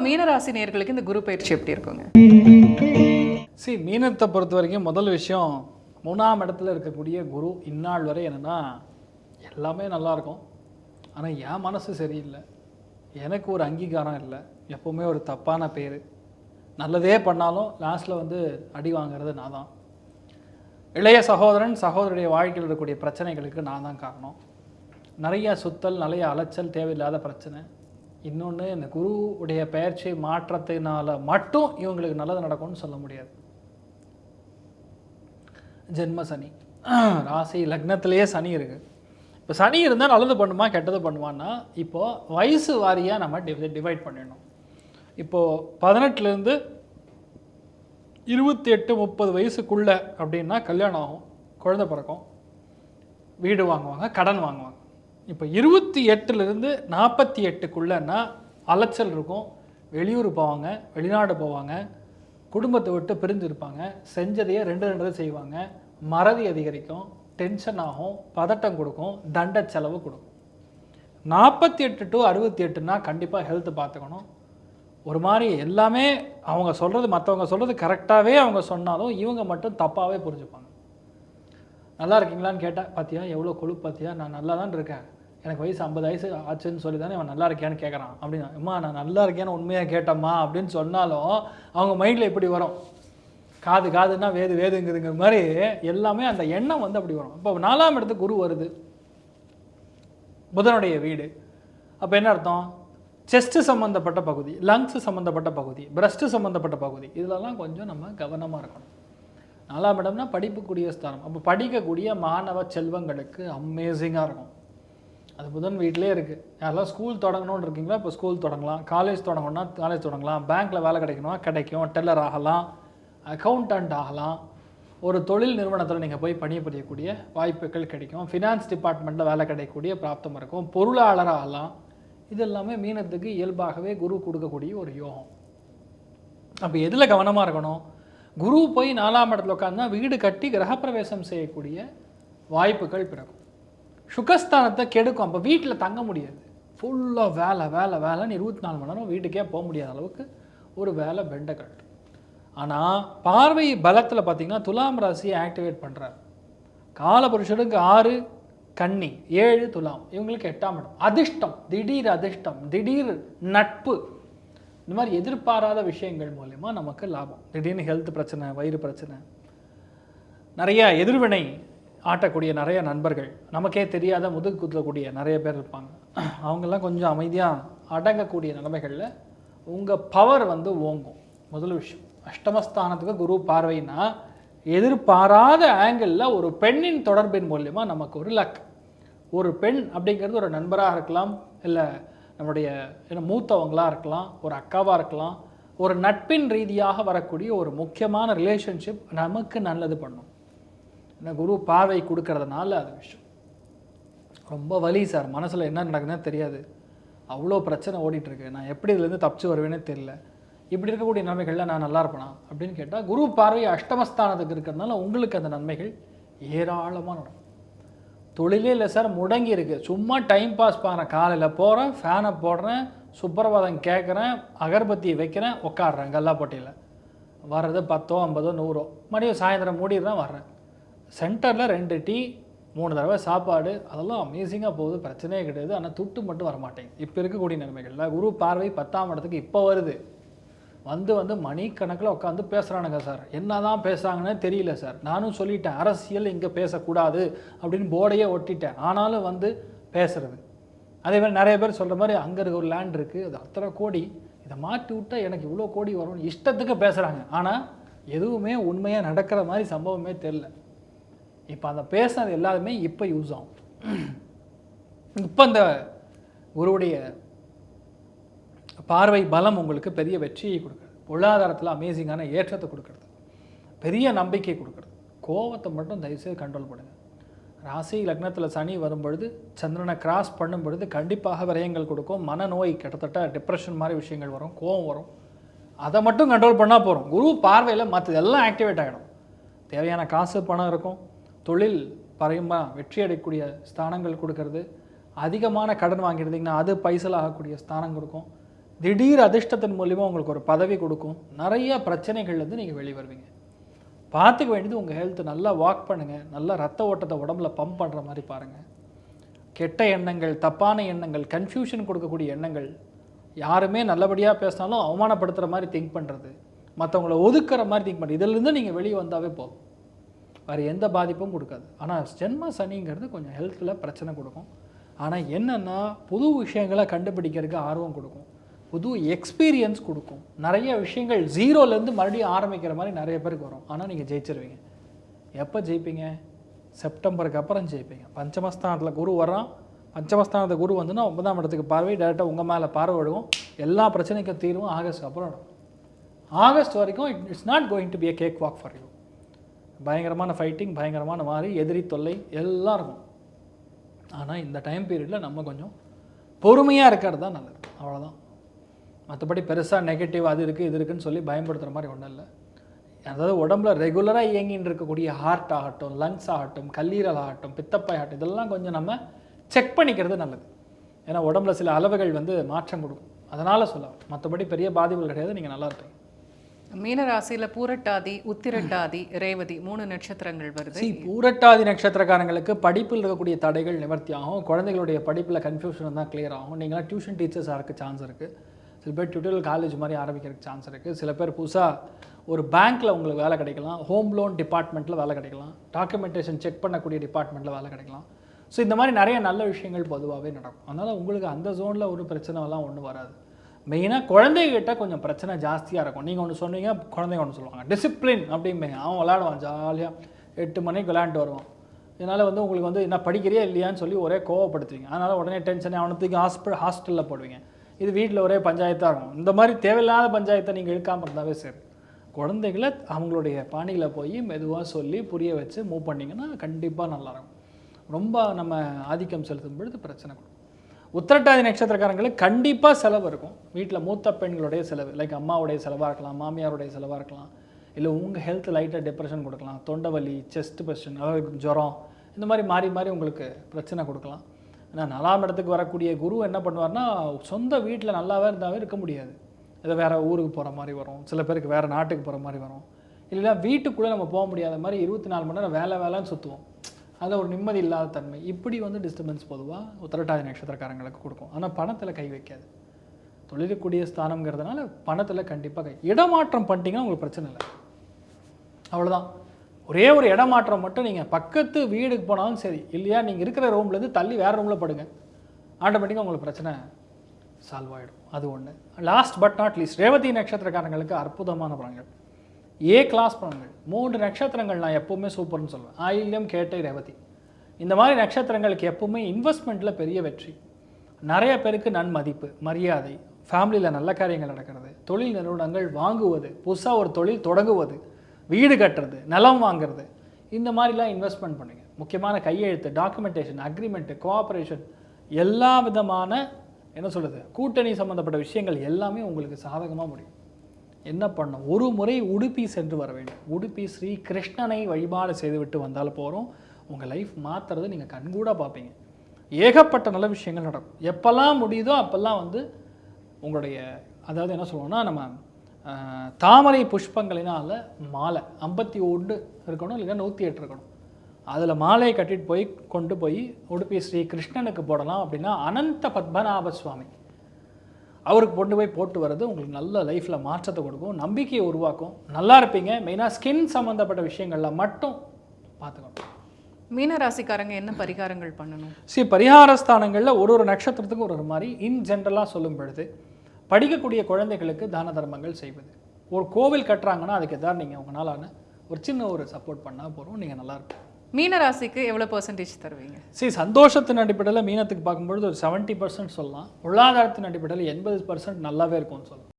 மீனராசி நேயர்களுக்கு இந்த குரு பயிற்சி எப்படி இருக்குங்க? மீனத்தை பொறுத்த வரைக்கும் முதல் விஷயம் 3ஆம் இடத்துல இருக்கக்கூடிய குரு இந்நாள் வரை என்னென்னா எல்லாமே நல்லாயிருக்கும். ஆனால் என் மனசு சரியில்லை, எனக்கு ஒரு அங்கீகாரம் இல்லை, எப்போவுமே ஒரு தப்பான பேர், நல்லதே பண்ணாலும் லாஸ்ட்டில் அடி வாங்கிறது நான் தான், இளைய சகோதரன் சகோதரருடைய வாழ்க்கையில் இருக்கக்கூடிய பிரச்சனைகளுக்கு நான் தான் காரணம், நிறைய சுத்தல், நிறைய அலைச்சல், தேவையில்லாத பிரச்சனை. இன்னொன்று, இந்த குரு உடைய பெயர்ச்சி மாற்றத்தினால மட்டும் இவங்களுக்கு நல்லது நடக்கும்னு சொல்ல முடியாது. ஜென்ம சனி, ராசி லக்னத்திலேயே சனி இருக்குது. இப்போ சனி இருந்தால் நல்லது பண்ணுமா கெட்டது பண்ணுவான்னா, இப்போது வயசு வாரியாக நம்ம டிவைட் பண்ணிடணும். இப்போது 18லேருந்து 28-30 வயசுக்குள்ளே அப்படின்னா கல்யாணம் ஆகும், குழந்தை பிறக்கும், வீடு வாங்குவாங்க, கடன் வாங்குவாங்க. இப்போ 28லேருந்து 48க்குள்ளேன்னா அலைச்சல் இருக்கும், வெளியூர் போவாங்க, வெளிநாடு போவாங்க, குடும்பத்தை விட்டு பிரிஞ்சு இருப்பாங்க, செஞ்சதையே 2 செய்வாங்க, மறதி அதிகரிக்கும், டென்ஷன் ஆகும், பதட்டம் கொடுக்கும், தண்ட செலவு கொடுக்கும். 48 to 68னா கண்டிப்பாக ஹெல்த் பார்த்துக்கணும். ஒரு மாதிரி எல்லாமே அவங்க சொல்கிறது, மற்றவங்க சொல்கிறது கரெக்டாகவே அவங்க சொன்னாலும் இவங்க மட்டும் தப்பாகவே புரிஞ்சுப்பாங்க. நல்லா இருக்கீங்களான்னு கேட்டால், பார்த்தியா எவ்வளோ கொழுப்பு, பார்த்தியா நான் நல்லா தான் இருக்கேன், எனக்கு வயசு 50 வயசு ஆச்சுன்னு சொல்லி தானே அவன் நல்லா இருக்கியான்னு கேட்குறான் அப்படின்னா, அம்மா நான் நல்லா இருக்கேன்னு உண்மையாக கேட்டம்மா அப்படின்னு சொன்னாலும் அவங்க மைண்டில் எப்படி வரும், காதுன்னா வேதுங்குதுங்கிற மாதிரி எல்லாமே அந்த எண்ணம் அப்படி வரும். இப்போ 4ஆம் இடத்துக்கு குரு வருது, புதனுடைய வீடு. அப்போ என்ன அர்த்தம், செஸ்ட்டு சம்மந்தப்பட்ட பகுதி, லங்ஸ் சம்மந்தப்பட்ட பகுதி, பிரஸ்ட்டு சம்மந்தப்பட்ட பகுதி, இதிலெல்லாம் கொஞ்சம் நம்ம கவனமாக இருக்கணும். 4ஆம் இடம்னா படிப்புக்கூடிய ஸ்தானம். அப்போ படிக்கக்கூடிய மாணவ செல்வங்களுக்கு அமேசிங்காக இருக்கும். அது புதன் வீட்டிலே இருக்குது. யாரெல்லாம் ஸ்கூல் தொடங்கணும்னு இருக்கீங்களா, இப்போ ஸ்கூல் தொடங்கலாம், காலேஜ் தொடங்கணும்னா காலேஜ் தொடங்கலாம், பேங்க்கில் வேலை கிடைக்கணும்னா கிடைக்கும், டெல்லர் ஆகலாம், அக்கௌண்டண்ட் ஆகலாம், ஒரு தொழில் நிறுவனத்தில் நீங்கள் போய் பணிபுரியக்கூடிய வாய்ப்புகள் கிடைக்கும், ஃபினான்ஸ் டிபார்ட்மெண்ட்டில் வேலை கிடைக்கக்கூடிய பிராப்தம் இருக்கும், பொருளாளர் ஆகலாம். இது எல்லாமே மீனத்துக்கு இயல்பாகவே குரு கொடுக்கக்கூடிய ஒரு யோகம். அப்போ எதில் கவனமாக இருக்கணும், குரு போய் 4ஆம் இடத்துல உட்காந்துனா வீடு கட்டி கிரகப்பிரவேசம் செய்யக்கூடிய வாய்ப்புகள் பிறக்கும். சுகஸ்தானத்தை கெடுக்கும், அப்போ வீட்டில் தங்க முடியாது, ஃபுல்லாக வேலைன்னு 24 மணி நேரம் வீட்டுக்கே போக முடியாத அளவுக்கு ஒரு வேலை பெண்டை கட்டு. ஆனால் பார்வை பலத்தில் பார்த்திங்கன்னா துலாம் ராசியை ஆக்டிவேட் பண்ணுறார். காலபுருஷனுக்கு 6 கன்னி, 7 துலாம், இவங்களுக்கு 8ஆம் இடம். அதிர்ஷ்டம், திடீர் நட்பு, இந்த மாதிரி எதிர்பாராத விஷயங்கள் மூலமா நமக்கு லாபம். திடீர்னு ஹெல்த் பிரச்சனை, வயிறு பிரச்சனை, நிறைய எதிர்வினை ஆட்டக்கூடிய நிறைய நண்பர்கள், நமக்கே தெரியாத முதுகு குத்தக்கூடிய நிறைய பேர் இருப்பாங்க. அவங்கெல்லாம் கொஞ்சம் அமைதியாக அடங்கக்கூடிய நிலைமைகளில் உங்கள் பவர் ஓங்கும். முதல் விஷயம், அஷ்டமஸ்தானத்துக்கு குரு பார்வைன்னா எதிர்பாராத ஆங்கிளில் ஒரு பெண்ணின் தொடர்பின் மூலமா நமக்கு ஒரு லக். ஒரு பெண் அப்படிங்கிறது ஒரு நண்பராக இருக்கலாம், இல்லை நம்முடைய மூத்தவங்களாக இருக்கலாம், ஒரு அக்காவாக இருக்கலாம், ஒரு நட்பின் ரீதியாக வரக்கூடிய ஒரு முக்கியமான ரிலேஷன்ஷிப் நமக்கு நல்லது பண்ணும். ஏன்னா குரு பார்வை கொடுக்கறதுனால அது விஷயம் ரொம்ப வலி சார், மனசில் என்ன நடக்குதுன்னு தெரியாது, அவ்வளோ பிரச்சனை ஓடிட்டுருக்கு, நான் எப்படி இதுலேருந்து தப்பிச்சு வருவேனே தெரியல, இப்படி இருக்கக்கூடிய நன்மைகளில் நான் நல்லா இருப்பேனா அப்படின்னு கேட்டால், குரு பார்வை அஷ்டமஸ்தானத்துக்கு இருக்கிறதுனால உங்களுக்கு அந்த நன்மைகள் ஏராளமாக நடக்கும். தொழிலே இல்லை சார், முடங்கி இருக்குது, சும்மா டைம் பாஸ் பண்ணுறேன், காலையில் போகிறேன், ஃபேனை போடுறேன், சுப்பிரபாதம் கேட்குறேன், அகர்பத்தியை வைக்கிறேன், உட்காடுறேன், கல்லாப்பட்டியில் வர்றது 10, 50, 100, மறுபடியும் சாயந்தரம் மூடிடுறேன், வர்றேன், சென்டரில் 2 டீ, 3 தடவை சாப்பாடு, அதெல்லாம் அமேசிங்காக போகுது, பிரச்சனையே கிடையாது. ஆனால் துட்டு மட்டும் வரமாட்டேங்குது. இப்போ இருக்கக்கூடிய நிலைமைகளில் குரு பார்வை 10ஆம் இடத்துக்கு இப்போ வருது, மணிக்கணக்கில் உட்காந்து பேசுகிறானுங்க சார், என்ன தான் பேசுகிறாங்கன்னே தெரியல சார், நானும் சொல்லிட்டேன் அரசியல் இங்கே பேசக்கூடாது அப்படின்னு போர்டையே ஒட்டிட்டேன், ஆனாலும் பேசுகிறது. அதே மாதிரி நிறைய பேர் சொல்கிற மாதிரி அங்கே இருக்க ஒரு லேண்ட் இருக்குது, அது அத்தனை கோடி, இதை மாற்றி விட்டால் எனக்கு இவ்வளோ கோடி வரும்னு இஷ்டத்துக்கு பேசுகிறாங்க. ஆனால் எதுவுமே உண்மையாக நடக்கிற மாதிரி சம்பவமே தெரில. இப்போ அந்த பேசுனது எல்லாருமே இப்போ யூஸ் ஆகும். இப்போ இந்த குருவுடைய பார்வை பலம் உங்களுக்கு பெரிய வெற்றியை கொடுக்குறது, பொருளாதாரத்தில் அமேசிங்கான ஏற்றத்தை கொடுக்குறது, பெரிய நம்பிக்கை கொடுக்குறது. கோபத்தை மட்டும் தயவுசெய்து கண்ட்ரோல் பண்ணுங்கள். ராசி லக்னத்தில் சனி வரும்பொழுது, சந்திரனை கிராஸ் பண்ணும் பொழுது கண்டிப்பாக விரயங்கள் கொடுக்கும், மனநோய், கிட்டத்தட்ட டிப்ரெஷன் மாதிரி விஷயங்கள் வரும், கோபம் வரும். அதை மட்டும் கண்ட்ரோல் பண்ணால் போகிறோம். குரு பார்வையில் மற்றதெல்லாம் ஆக்டிவேட் ஆகிடும். தேவையான காசு பணம் இருக்கும், தொழில் பரையமாக வெற்றி அடையக்கூடிய ஸ்தானங்கள் கொடுக்கறது, அதிகமான கடன் வாங்கியிருந்தீங்கன்னா அது பைசல் ஆகக்கூடிய ஸ்தானம் கொடுக்கும், திடீர் அதிர்ஷ்டத்தின் மூலிமா உங்களுக்கு ஒரு பதவி கொடுக்கும். நிறைய பிரச்சனைகள்லேருந்து நீங்கள் வெளியே வருவீங்க. பார்த்துக்க வேண்டியது உங்கள் ஹெல்த். நல்லா வாக் பண்ணுங்கள், நல்லா ரத்த ஓட்டத்தை உடம்புல பம்ப் பண்ணுற மாதிரி பாருங்கள். கெட்ட எண்ணங்கள், தப்பான எண்ணங்கள், கன்ஃபியூஷன் கொடுக்கக்கூடிய எண்ணங்கள், யாருமே நல்லபடியாக பேசினாலும் அவமானப்படுத்துகிற மாதிரி திங்க் பண்ணுறது, மற்றவங்கள ஒதுக்குற மாதிரி திங்க் பண்ணுறது, இதிலிருந்து நீங்கள் வெளியே வந்தாவே போதும். வேறு எந்த பாதிப்பும் கொடுக்காது. ஆனால் ஜென்ம சனிங்கிறது கொஞ்சம் ஹெல்த்தில் பிரச்சனை கொடுக்கும். ஆனால் என்னென்னா புது விஷயங்களை கண்டுபிடிக்கிறதுக்கு ஆர்வம் கொடுக்கும், புது எக்ஸ்பீரியன்ஸ் கொடுக்கும். நிறைய விஷயங்கள் ஜீரோலேருந்து மறுபடியும் ஆரம்பிக்கிற மாதிரி நிறைய பேருக்கு வரும். ஆனால் நீங்கள் ஜெயிச்சிருவீங்க. எப்போ ஜெயிப்பீங்க? செப்டம்பருக்கு அப்புறம் ஜெயிப்பீங்க. பஞ்சமஸ்தானத்தில் குரு வர்றான். பஞ்சமஸ்தானத்தில் குரு வந்துன்னா 9ஆம் இடத்துக்கு பார்வை டேரெக்டாக உங்கள் மேலே பார்வை விடுவோம். எல்லா பிரச்சனைக்கும் தீர்வும் ஆகஸ்ட் அப்புறம். ஆகஸ்ட் வரைக்கும் it's not going to be a cakewalk for you. பயங்கரமான ஃபைட்டிங், பயங்கரமான மாதிரி எதிரி தொல்லை எல்லாம் இருக்கும். ஆனால் இந்த டைம் பீரியடில் நம்ம கொஞ்சம் பொறுமையாக இருக்கிறது தான் நல்லது. அவ்வளோதான். மற்றபடி பெருசாக நெகட்டிவ் அது இருக்குது இது இருக்குதுன்னு சொல்லி பயன்படுத்துகிற மாதிரி ஒன்றும் இல்லை. அதாவது உடம்புல ரெகுலராக இயங்கின்னு இருக்கக்கூடிய ஹார்ட் ஆகட்டும், லங்ஸ் ஆகட்டும், கல்லீரல் ஆகட்டும், பித்தப்பை ஆகட்டும், இதெல்லாம் கொஞ்சம் நம்ம செக் பண்ணிக்கிறது நல்லது. ஏன்னா உடம்புல சில அளவுகள் மாற்றம் கொடுக்கும். அதனால் சொல்லலாம். மற்றபடி பெரிய பாதிப்புகள் கிடையாது. நீங்கள் நல்லா இருப்பீங்க. மீனராசியில் பூரட்டாதி, உத்திரட்டாதி, ரேவதி 3 நட்சத்திரங்கள் வருது. பூரட்டாதி நட்சத்திரக்காரங்களுக்கு படிப்பில் இருக்கக்கூடிய தடைகள் நிவர்த்தி ஆகும். குழந்தைகளுடைய படிப்பில் கன்ஃபியூஷன் தான் கிளியர் ஆகும். நீங்களாம் டியூஷன் டீச்சர்ஸாக இருக்க சான்ஸ் இருக்குது. சில பேர் டியூட்டோரியல் காலேஜ் மாதிரி ஆரம்பிக்கிறதுக்கு சான்ஸ் இருக்குது. சில பேர் புதுசாக ஒரு பேங்க்கில் உங்களுக்கு வேலை கிடைக்கலாம், ஹோம் லோன் டிபார்ட்மெண்ட்டில் வேலை கிடைக்கலாம், டாக்குமெண்டேஷன் செக் பண்ணக்கூடிய டிபார்ட்மெண்ட்டில் வேலை கிடைக்கலாம். ஸோ இந்த மாதிரி நிறைய நல்ல விஷயங்கள் பொதுவாகவே நடக்கும். அதனால் உங்களுக்கு அந்த ஜோனில் ஒரு பிரச்சனைலாம் ஒன்றும் வராது. மெயினாக குழந்தைகிட்ட கொஞ்சம் பிரச்சனை ஜாஸ்தியாக இருக்கும். நீங்கள் ஒன்று சொன்னீங்க, குழந்தைங்க ஒன்று சொல்லுவாங்க. டிசிப்ளின் அப்படிம்பீங்க. அவன் விளையாடுவான், ஜாலியாக 8 மணிக்கு விளையாண்டு வருவான். இதனால் உங்களுக்கு என்ன படிக்கிறியா இல்லையான்னு சொல்லி ஒரே கோவப்படுத்துவீங்க. அதனால் உடனே டென்ஷனே அவனுக்கு ஹாஸ்டலில் போடுவீங்க. இது வீட்டில் ஒரே பஞ்சாயத்தாக இருக்கும். இந்த மாதிரி தேவையில்லாத பஞ்சாயத்தை நீங்கள் இழுக்காமல் இருந்தாவே சரி. குழந்தைகளை அவங்களுடைய பாணியில் போய் மெதுவாக சொல்லி புரிய வச்சு மூவ் பண்ணிங்கன்னா கண்டிப்பாக நல்லாயிருக்கும். ரொம்ப நம்ம ஆதிக்கம் செலுத்தும் பொழுது பிரச்சனை கொடுக்கும். உத்திரட்டாதி நட்சத்திரக்காரங்களுக்கு கண்டிப்பாக செலவு இருக்கும். வீட்டில் மூத்த பெண்களுடைய செலவு, லைக் அம்மாவுடைய செலவாக இருக்கலாம், மாமியாருடைய செலவாக இருக்கலாம், இல்லை உங்கள் ஹெல்த் லைட்டாக டிப்ரெஷன் கொடுக்கலாம், தொண்டை வலி, செஸ்ட் பிரச்சனை, அதாவது ஜுரம், இந்த மாதிரி மாறி மாறி உங்களுக்கு பிரச்சனை கொடுக்கலாம். ஆனால் 4ஆம் இடத்துக்கு வரக்கூடிய குரு என்ன பண்ணுவார்னா, சொந்த வீட்டில் நல்லாவே இருந்தாவே இருக்க முடியாது. இதை வேறு ஊருக்கு போகிற மாதிரி வரும், சில பேருக்கு வேறு நாட்டுக்கு போகிற மாதிரி வரும், இல்லைன்னா வீட்டுக்குள்ளே நம்ம போக முடியாத மாதிரி 24 மணி நேரம் வேலைன்னு சுற்றுவோம். அதில் ஒரு நிம்மதி இல்லாத தன்மை, இப்படி டிஸ்டர்பன்ஸ் பொதுவாக உத்திரட்டாதி நட்சத்திரக்காரங்களுக்கு கொடுக்கும். ஆனால் பணத்தில் கை வைக்காது. தொழிலுக்குரிய ஸ்தானங்கிறதுனால பணத்தில் கண்டிப்பாக இடமாற்றம் பண்ணிட்டீங்கன்னா உங்களுக்கு பிரச்சனை இல்லை. அவ்வளோதான். ஒரே ஒரு இடமாற்றம் மட்டும். நீங்கள் பக்கத்து வீடுக்கு போனாலும் சரி, இல்லையா நீங்கள் இருக்கிற ரூம்லேருந்து தள்ளி வேறு ரூமில் படுங்க, ஆட்டோமேட்டிக்காக உங்களுக்கு பிரச்சனை சால்வ் ஆகிடும். அது ஒன்று. Last but not least, Revathi நட்சத்திரக்காரங்களுக்கு அற்புதமான பலன்கள், ஏ கிளாஸ் பலன்கள். 3 நட்சத்திரங்கள் நான் எப்போவுமே சூப்பர்னு சொல்லுவேன். ஆயில்யம், கேட்டை, ரேவதி. இந்த மாதிரி நட்சத்திரங்களுக்கு எப்போவுமே இன்வெஸ்ட்மெண்ட்டில் பெரிய வெற்றி, நிறைய பேருக்கு நன்மதிப்பு, மரியாதை, ஃபேமிலியில் நல்ல காரியங்கள் நடக்கிறது, தொழில் நிறுவனங்கள் வாங்குவது, புதுசாக ஒரு தொழில் தொடங்குவது, வீடு கட்டுறது, நிலம் வாங்குறது, இந்த மாதிரிலாம் இன்வெஸ்ட்மெண்ட் பண்ணுங்க. முக்கியமான கையெழுத்து, டாக்குமெண்டேஷன், அக்ரிமெண்ட்டு, கோஆப்ரேஷன், எல்லா விதமான கூட்டணி சம்மந்தப்பட்ட விஷயங்கள் எல்லாமே உங்களுக்கு சாதகமாக முடியும். என்ன பண்ணணும்? ஒரு முறை உடுப்பி சென்று வர வேண்டும். உடுப்பி ஸ்ரீ கிருஷ்ணனை வழிபாடு செய்துவிட்டு வந்தால் போகிறோம். உங்கள் லைஃப் மாற்றுறது நீங்கள் கண்கூட பார்ப்பீங்க. ஏகப்பட்ட நல்ல விஷயங்கள் நடக்கும். எப்போல்லாம் முடியுதோ அப்போல்லாம் உங்களுடைய, அதாவது என்ன சொல்லுவோம்னா, நம்ம தாமரை புஷ்பங்களினால் மாலை 51 இருக்கணும், இல்லைன்னா 108 இருக்கணும். அதில் மாலையை கட்டிட்டு போய் கொண்டு போய் உடுப்பி ஸ்ரீ கிருஷ்ணனுக்கு போடலாம். அப்படின்னா அனந்த பத்மநாப சுவாமி அவருக்கு கொண்டு போய் போட்டு வர்றது உங்களுக்கு நல்ல லைஃப்பில் மாற்றத்தை கொடுக்கும், நம்பிக்கையை உருவாக்கும், நல்லா இருப்பீங்க. மெயினாக ஸ்கின் சம்மந்தப்பட்ட விஷயங்களில் மட்டும் பார்த்துக்கணும். மீனராசிக்காரங்க என்ன பரிகாரங்கள் பண்ணணும்? பரிகார ஸ்தானங்களில் ஒரு நட்சத்திரத்துக்கும் ஒரு மாதிரி இன் ஜென்ரலாக சொல்லும் பொழுது, படிக்கக்கூடிய குழந்தைகளுக்கு தான தர்மங்கள் செய்வது, ஒரு கோவில் கட்டுறாங்கன்னா அதுக்கு எதாவது நீங்கள் உங்களால் ஒரு சின்ன சப்போர்ட் பண்ணால் போகிறோம், நீங்கள் நல்லாயிருக்கும். மீனராசிக்கு எவ்வளோ % தருவீங்க? சந்தோஷத்தின் அடிப்படையில் மீனத்துக்கு பார்க்கும்பொழுது ஒரு 70% சொல்லலாம். பொருளாதாரத்தின் அடிப்படையில் 80% நல்லாவே இருக்கும்னு சொல்லலாம்.